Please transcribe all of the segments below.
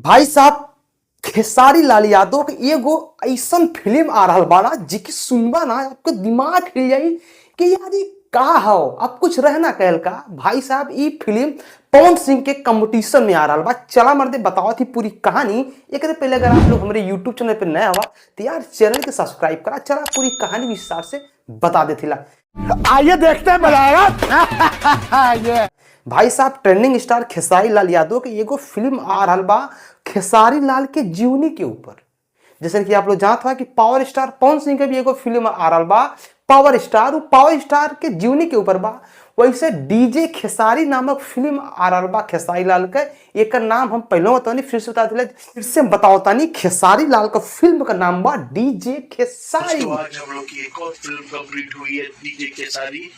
भाई साहब, खेसारी लाल यादव के एगो ऐसन फिल्म आ रहा बाना जिकी सुनबा ना आपको दिमाग हिल जाई कि यार ये का हो। अब कुछ रहना कहल का भाई साहब, ये फिल्म पवन सिंह के कंपटीशन में आ रहा बा। चला मर्दे बताओ थी पूरी कहानी। एक पहले अगर आप लोग हमारे यूट्यूब चैनल पे नया हुआ तो यार चैनल के सब्सक्राइब करा। चला पूरी कहानी विस्तार से बता देती ला। आइए देखते हैं, मजा आएगा। भाई साहब, ट्रेंडिंग स्टार खेसारी लाल यादव के एगो फिल्म आ रहा बा खेसारी लाल के जीवनी के ऊपर। जैसे कि आप लोग जानते हो कि पावर स्टार पवन सिंह के भी एगो फिल्म आ रहा बा पावर स्टार के जीवनी के ऊपर बा। वैसे डीजे खेसारी नामक फिल्म आ रहा बा खेसारी लाल का। एक नाम हम पहले बतानी, फिर से बता दिला, फिर से बताओ तानी। खेसारी लाल का फिल्म का नाम बा डीजे खेसारी। आज हम लोग की एक और फिल्म कंप्लीट हुई है, डीजे खेसारी।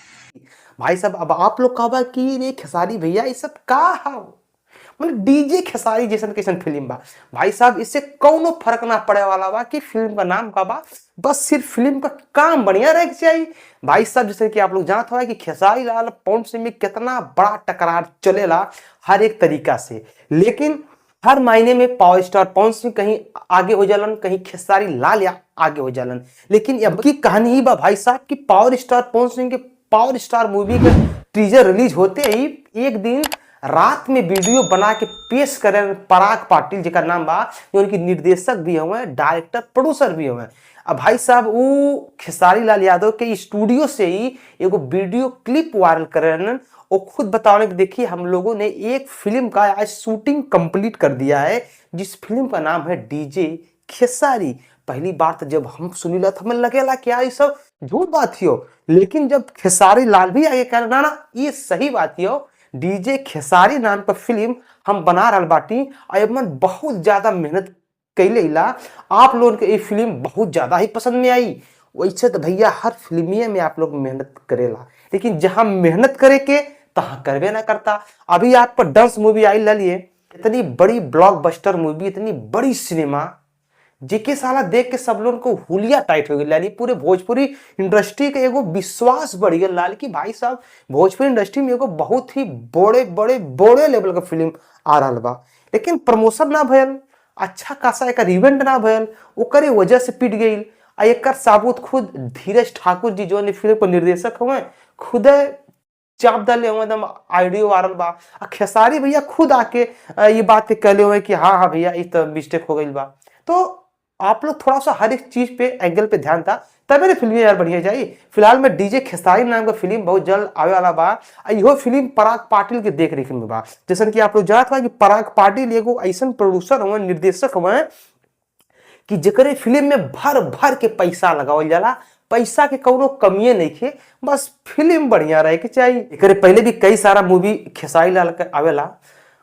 भाई साहब, अब आप लोग कहा कि ये खेसारी भैया ये सब का है, मतलब डीजे खेसारी जैसन कैसन फिल्म बा। भाई साहब, इससे कौनो फर्क ना पड़े वाला बा कि फिल्म का नाम का बा, बस सिर्फ फिल्म का काम बढ़िया रहे चाहिए। भाई साहब, जैसे कि आप लोग जानते हो कि खेसारी लाल पवन सिंह में कितना बड़ा टकरार चलेला हर एक तरीका से, लेकिन हर महीने में पावर स्टार पवन सिंह कहीं आगे हो जालन, कहीं खेसारी लाल या आगे हो जालन। लेकिन अब की कहानी ही बा भाई साहब कि पावर स्टार पवन सिंह के पावर स्टार मूवी का टीजर रिलीज होते ही एक दिन रात में वीडियो बना के पेश करें पराग पाटिल, जिसका नाम बा, जो उनकी निर्देशक भी हुए, डायरेक्टर प्रोड्यूसर भी हुए। अब भाई साहब, वो खेसारी लाल यादव के स्टूडियो से ही एगो वीडियो क्लिप वायरल करें। वो खुद बताने कि देखिए हम लोगों ने एक फिल्म का आज शूटिंग कंप्लीट कर दिया है, जिस फिल्म का नाम है डीजे खेसारी। पहली बार तो जब हम सुनी ला तो हमें लगेला क्या ये सब झूठ बात ही हो, लेकिन जब खेसारी लाल भी आगे कह ना ना ये सही बात ही हो, डीजे खेसारी नाम का फिल्म हम बना रहा बाटी। और मन बहुत ज्यादा मेहनत कैले ला, आप लोगों के ये फिल्म बहुत ज्यादा ही पसंद में आई। वैसे तो भैया हर फिल्मिया में आप लोग मेहनत करेला, लेकिन जहां मेहनत करे के तहां करवे ना करता। अभी आप पर डांस मूवी आई ला लिए, इतनी बड़ी ब्लॉकबस्टर मूवी, इतनी बड़ी सिनेमा, जेके साला देख के सब लोगों को हुलिया टाइट हो गई। पूरे भोजपुरी इंडस्ट्री के एगो विश्वास बढ़ गया लाल की भाई साहब भोजपुरी इंडस्ट्री में एगो बहुत ही बड़े बड़े बड़े लेवल का फिल्म आ रहा बा, लेकिन प्रमोशन ना भयल, अच्छा खासा एक इवेंट ना भयल, ओकरे वजह से पिट गई। एक साबुत खुद धीरज ठाकुर जी जो फिल्म को निर्देशक हुए खुद चाप डाले हुए एकदम आइडियो वायरल बा। खेसारी भैया खुद आके ये बात के कहले हुए कि हाँ हाँ भैया ये तो मिस्टेक हो गई बा। तो आप लोग थोड़ा सा हर एक चीज पे एंगल पे ध्यान था तब मेरे फिल्म यार बढ़िया जाई। फिलहाल में डीजे खेसारी नाम का फिल्म बहुत जल्द आवे वाला बा। यो फिल्म पराग पाटिल के देख रेख में बा। जैसे कि आप लोग जानते हैं कि पराग पाटिल एगो ऐसा प्रोड्यूसर हुए, निर्देशक हुए कि जकरे फिल्म में भर भर के पैसा लगावल जाला। पैसा के कौनो कमिए नहीं खे, बस फिल्म बढ़िया रहे के चाहिए। एकरे पहले भी कई सारा मूवी खेसारी लाल के आवेला,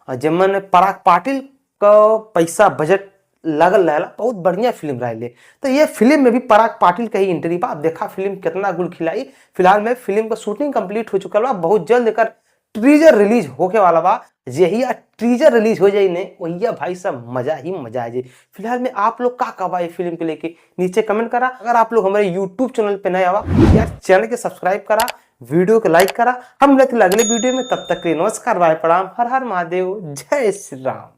जिनमें पराग पाटिल का पैसा बजट लगल रहेला, बहुत बढ़िया फिल्म रहे। तो ये फिल्म में भी पराग पाटिल का ही एंट्री बा। देखा फिल्म कितना गुल खिलाई। फिलहाल में फिल्म का शूटिंग कंप्लीट हो चुका बा, बहुत जल्द एकर ट्रीजर रिलीज होके वाला बा। यही ट्रीजर रिलीज हो जाए ने वही भाई साहब मजा ही मजा आ जाए। फिलहाल में आप लोग का बा फिल्म के लेके नीचे कमेंट करा। अगर आप लोग हमारे यूट्यूब चैनल पे नए आवा यार चैनल के सब्सक्राइब करा, वीडियो को लाइक करा। हम मिलते अगले वीडियो में, तब तक के नमस्कार, बाय प्रणाम, हर हर महादेव, जय श्री राम।